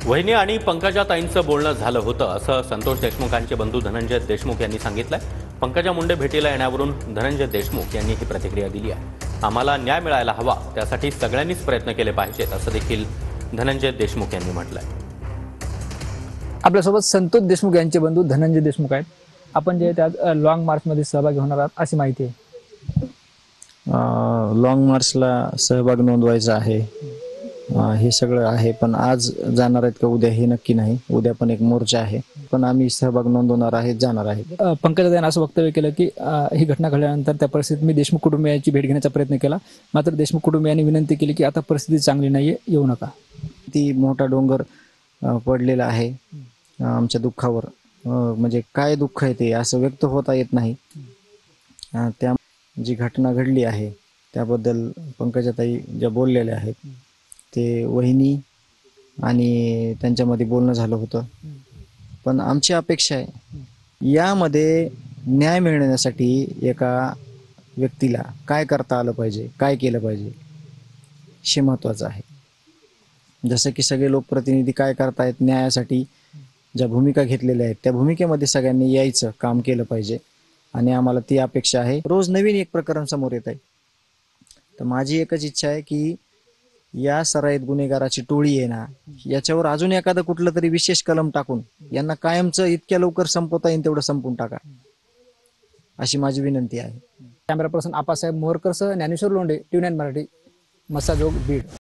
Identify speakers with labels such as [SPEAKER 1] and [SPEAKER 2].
[SPEAKER 1] वहिनी आणि पंकजाताईंचं बोलणं झालं होतं असं संतोष देशमुखांचे बंधू धनंजय देशमुख यांनी सांगितलंय। पंकजा मुंडे भेटीला येण्यावरून धनंजय देशमुख यांनी ही प्रतिक्रिया दिली आहे। आम्हाला न्याय मिळायला हवा, त्यासाठी सगळ्यांनीच प्रयत्न केले पाहिजेत असं देखील धनंजय देशमुख यांनी म्हटलंय।
[SPEAKER 2] आपल्यासोबत संतोष देशमुख यांचे बंधू धनंजय देशमुख आहेत। आपण जे त्यात लॉंग मार्चमध्ये सहभागी होणार आहात अशी माहिती आहे।
[SPEAKER 3] लॉंग मार्चला सहभाग नोंदवायचा आहे, हे सगळं आहे, पण आज जाणार आहेत का उद्या हे नक्की नाही। उद्या पण एक मोर्चा आहे, पण आम्ही सहभाग नोंदवणार आहे, जाणार आहे।
[SPEAKER 2] पंकजाताईंनी असं वक्तव्य केलं की ही घटना घडल्यानंतर त्या परिस्थितीत मी देशमुख कुटुंबियांची भेट घेण्याचा प्रयत्न केला, मात्र देशमुख कुटुंबियांनी विनंती केली की आता परिस्थिती चांगली नाहीये, येऊ नका।
[SPEAKER 3] ती मोठा डोंगर पडलेला आहे आमच्या दुःखावर, म्हणजे काय दुःख आहे ते असं व्यक्त होता येत नाही। त्या जी घटना घडली आहे त्याबद्दल पंकजाताई ज्या बोललेल्या आहेत ते वहिनी आणि त्यांच्यामध्ये बोलणं झालं होतं, पण आमची अपेक्षा आहे यामध्ये न्याय मिळण्यासाठी एका व्यक्तीला काय करता आलं पाहिजे, काय केलं पाहिजे हे महत्त्वाचं आहे। जसं की सगळे लोकप्रतिनिधी काय करतायत, न्यायासाठी ज्या भूमिका घेतलेल्या आहेत त्या भूमिकेमध्ये सगळ्यांनी यायचं काम केलं पाहिजे आणि आम्हाला ती अपेक्षा आहे। रोज नवीन एक प्रकरण समोर येत आहे, तर माझी एकच इच्छा आहे की या सराईत गुन्हेगाराची टोळी आहे ना, याच्यावर अजून एखादं कुठलं तरी विशेष कलम टाकून यांना कायमचं इतक्या लवकर संपवता येईल तेवढं संपवून टाका, अशी माझी विनंती आहे।
[SPEAKER 2] कॅमेरा पर्सन आपासाहेब मोहरकर सह ज्ञानेश्वर लोंढे, TV9 मराठी, मसाजोग, बीड।